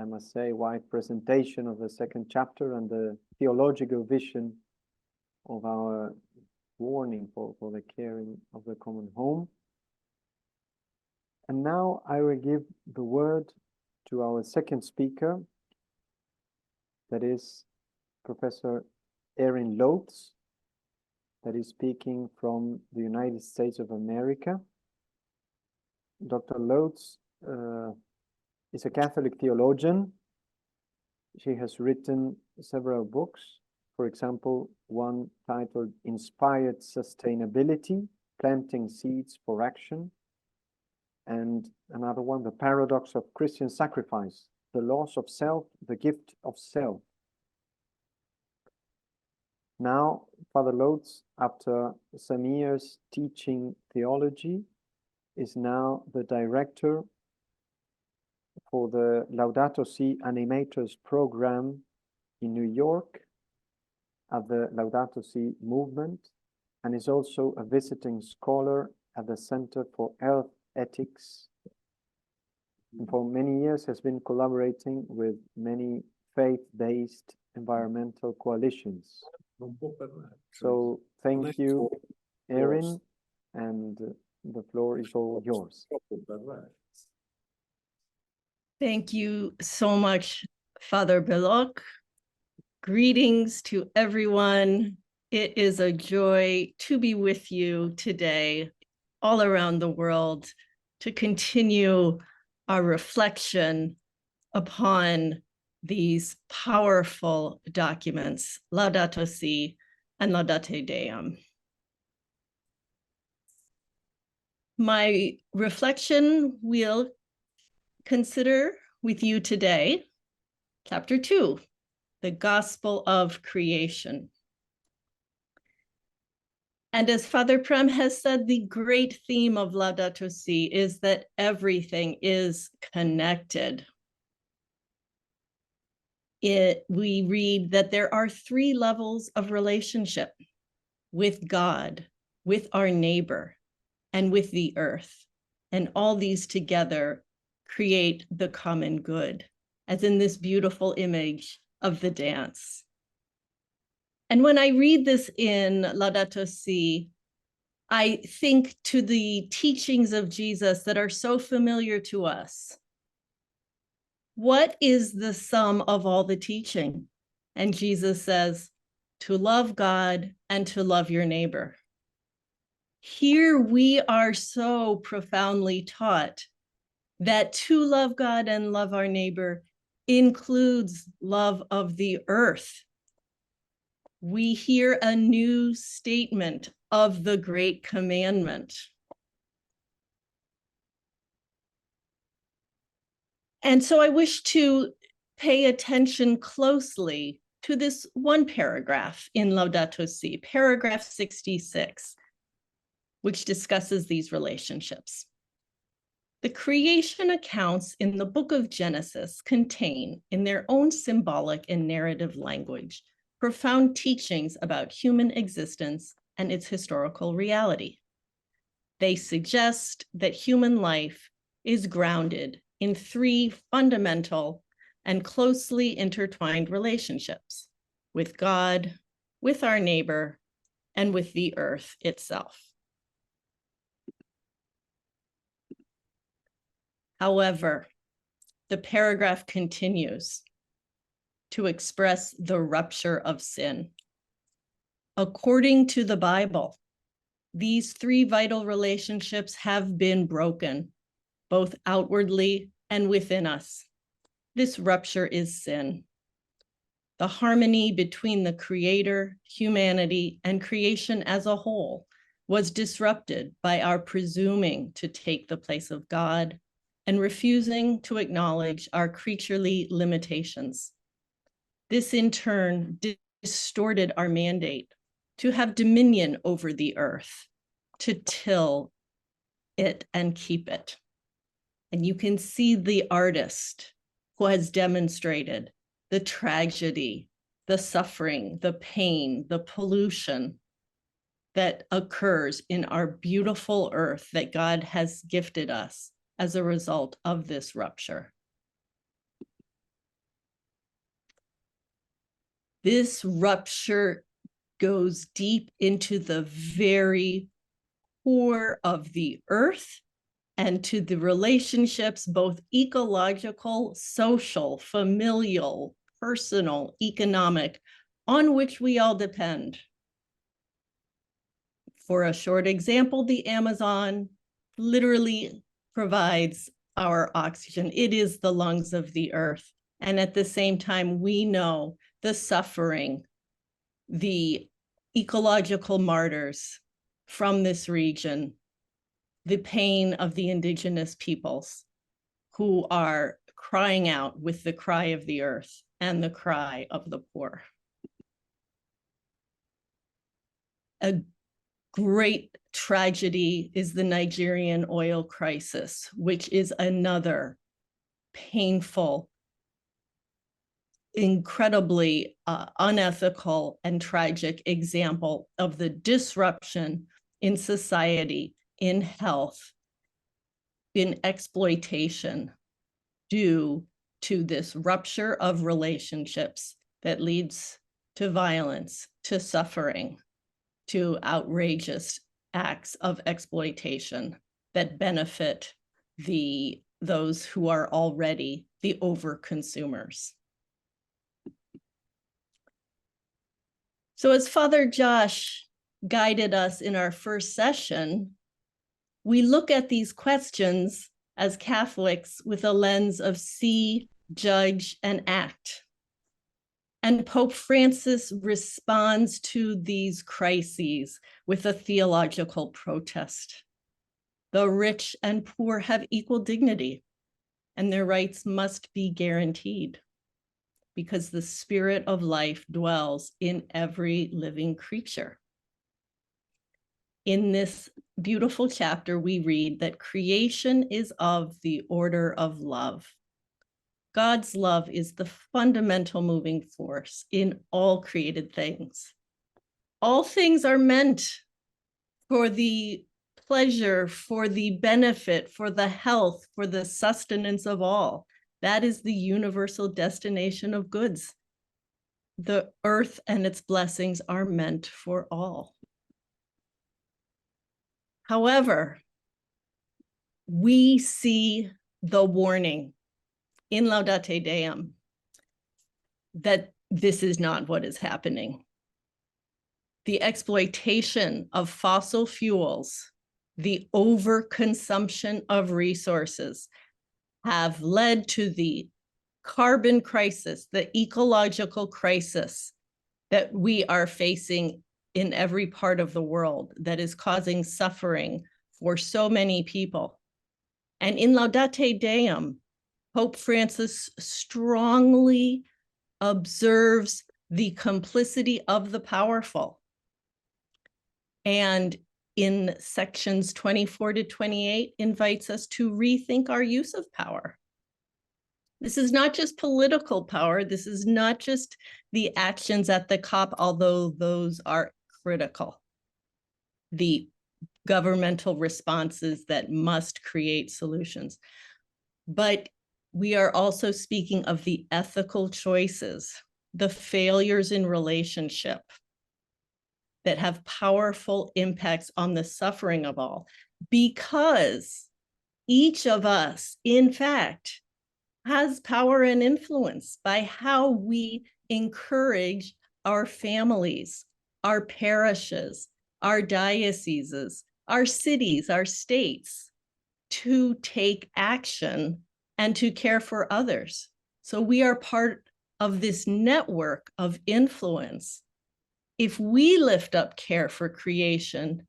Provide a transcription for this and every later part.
I must say, wide presentation of the second chapter and the theological vision of our warning for the caring of the common home. And now I will give the word to our second speaker, that is Professor Erin Lothes, that is speaking from the United States of America. Dr. Lothes is a Catholic theologian. She has written several books, for example, one titled Inspired Sustainability, Planting Seeds for Action, and another one, The Paradox of Christian Sacrifice, The Loss of Self, The Gift of Self. Now, Father Lothes, after some years teaching theology, is now the director for the Laudato Si Animators program in New York at the Laudato Si movement, and is also a visiting scholar at the Center for Earth Ethics. And for many years has been collaborating with many faith-based environmental coalitions. So thank you, Erin, and the floor is all yours. Thank you so much, Father Belloc. Greetings to everyone. It is a joy to be with you today, all around the world, to continue our reflection upon these powerful documents, Laudato Si and Laudate Deum. My reflection will consider with you today, Chapter 2, the Gospel of Creation. And as Father Prem has said, the great theme of Laudato Si is that everything is connected. We read that there are 3 levels of relationship: with God, with our neighbor, and with the earth. And all these together create the common good, as in this beautiful image of the dance. And when I read this in Laudato Si, I think to the teachings of Jesus that are so familiar to us. What is the sum of all the teaching? And Jesus says, to love God and to love your neighbor. Here we are so profoundly taught that to love God and love our neighbor includes love of the earth. We hear a new statement of the great commandment. And so I wish to pay attention closely to this one paragraph in Laudato Si, paragraph 66, which discusses these relationships. The creation accounts in the book of Genesis contain, in their own symbolic and narrative language, profound teachings about human existence and its historical reality. They suggest that human life is grounded in 3 fundamental and closely intertwined relationships: with God, with our neighbor, and with the earth itself. However, the paragraph continues to express the rupture of sin. According to the Bible, these 3 vital relationships have been broken, both outwardly and within us. This rupture is sin. The harmony between the Creator, humanity, and creation as a whole was disrupted by our presuming to take the place of God and refusing to acknowledge our creaturely limitations. This in turn distorted our mandate to have dominion over the earth, to till it and keep it. And you can see the artist who has demonstrated the tragedy, the suffering, the pain, the pollution that occurs in our beautiful earth that God has gifted us as a result of this rupture. This rupture goes deep into the very core of the earth and to the relationships, both ecological, social, familial, personal, economic, on which we all depend. For a short example, the Amazon literally provides our oxygen. It is the lungs of the earth. And at the same time, we know the suffering, the ecological martyrs from this region, the pain of the indigenous peoples who are crying out with the cry of the earth and the cry of the poor. A great tragedy is the Nigerian oil crisis, which is another painful, incredibly unethical and tragic example of the disruption in society, in health, in exploitation due to this rupture of relationships that leads to violence, to suffering, to outrageous acts of exploitation that benefit those who are already the overconsumers. So as Father Josh guided us in our first session, we look at these questions as Catholics with a lens of see, judge, and act. And Pope Francis responds to these crises with a theological protest. The rich and poor have equal dignity, and their rights must be guaranteed because the spirit of life dwells in every living creature. In this beautiful chapter, we read that creation is of the order of love. God's love is the fundamental moving force in all created things. All things are meant for the pleasure, for the benefit, for the health, for the sustenance of all. That is the universal destination of goods. The earth and its blessings are meant for all. However, we see the warning in Laudate Deum that this is not what is happening. The exploitation of fossil fuels, the overconsumption of resources have led to the carbon crisis, the ecological crisis that we are facing in every part of the world that is causing suffering for so many people. And in Laudate Deum, Pope Francis strongly observes the complicity of the powerful. And in sections 24 to 28, invites us to rethink our use of power. This is not just political power. This is not just the actions at the COP, although those are critical. The governmental responses that must create solutions. But we are also speaking of the ethical choices, the failures in relationship that have powerful impacts on the suffering of all, because each of us, in fact, has power and influence by how we encourage our families, our parishes, our dioceses, our cities, our states to take action and to care for others. So we are part of this network of influence. If we lift up care for creation,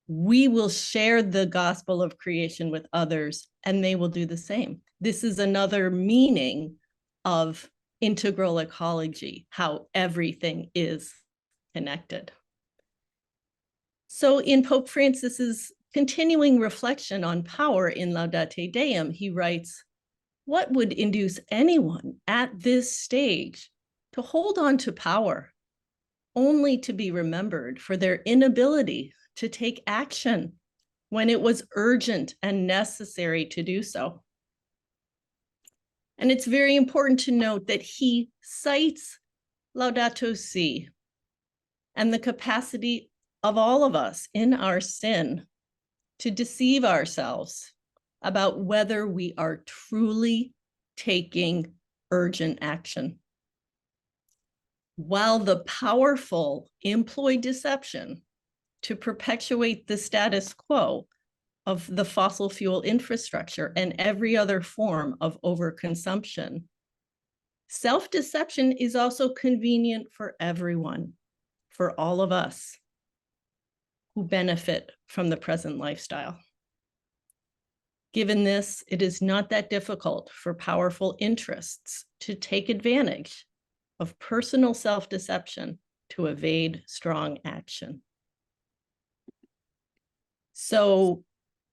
we will share the gospel of creation with others, and they will do the same. This is another meaning of integral ecology, how everything is connected. So in Pope Francis's continuing reflection on power in Laudate Deum, he writes, "What would induce anyone at this stage to hold on to power only to be remembered for their inability to take action when it was urgent and necessary to do so?" And it's very important to note that he cites Laudato Si, and the capacity of all of us in our sin to deceive ourselves about whether we are truly taking urgent action. While the powerful employ deception to perpetuate the status quo of the fossil fuel infrastructure and every other form of overconsumption, self-deception is also convenient for everyone, for all of us who benefit from the present lifestyle. Given this, it is not that difficult for powerful interests to take advantage of personal self-deception to evade strong action. So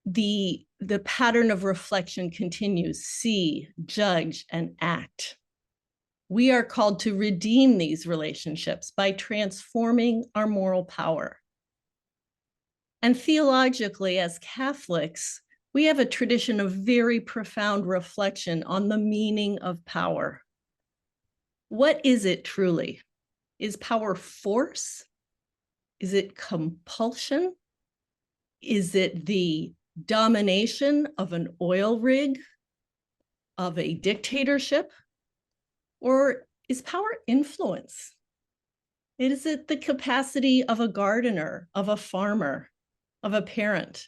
the pattern of reflection continues: see, judge, and act. We are called to redeem these relationships by transforming our moral power. And theologically, as Catholics, we have a tradition of very profound reflection on the meaning of power. What is it truly? Is power force? Is it compulsion? Is it the domination of an oil rig, of a dictatorship? Or is power influence? Is it the capacity of a gardener, of a farmer, of a parent,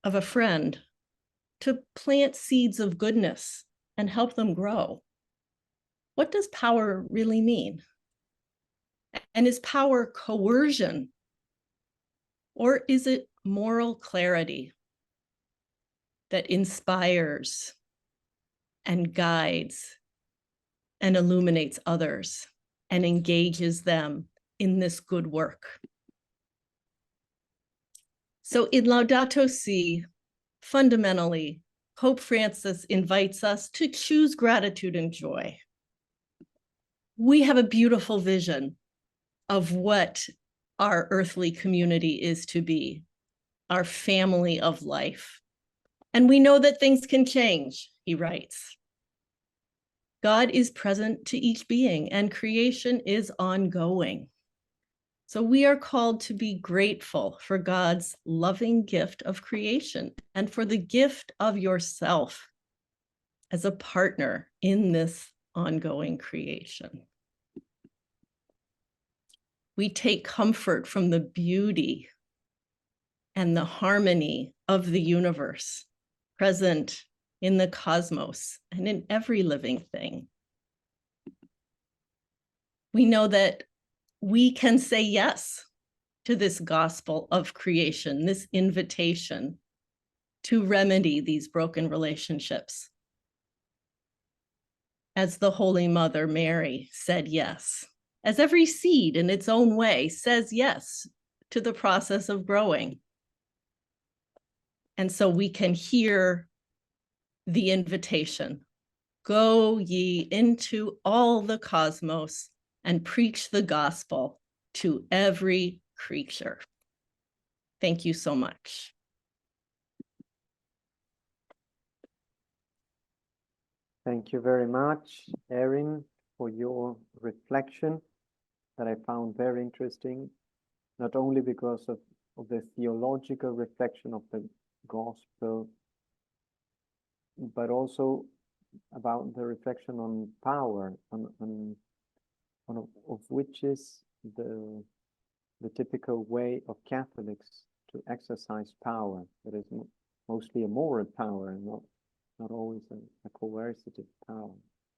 of a friend, to plant seeds of goodness and help them grow? What does power really mean? And is power coercion? Or is it moral clarity that inspires and guides and illuminates others and engages them in this good work? So in Laudato Si, fundamentally, Pope Francis invites us to choose gratitude and joy. We have a beautiful vision of what our earthly community is to be, our family of life. And we know that things can change, he writes. God is present to each being, and creation is ongoing. So we are called to be grateful for God's loving gift of creation and for the gift of yourself as a partner in this ongoing creation. We take comfort from the beauty and the harmony of the universe present in the cosmos and in every living thing. We know that we can say yes to this gospel of creation, this invitation to remedy these broken relationships. As the Holy Mother Mary said yes, as every seed in its own way says yes to the process of growing. And so we can hear the invitation: go ye into all the cosmos and preach the gospel to every creature. Thank you so much. Thank you very much, Erin, for your reflection that I found very interesting, not only because of the theological reflection of the gospel, but also about the reflection on power, of which is the typical way of Catholics to exercise power. That is mostly a moral power and not always a coercive power.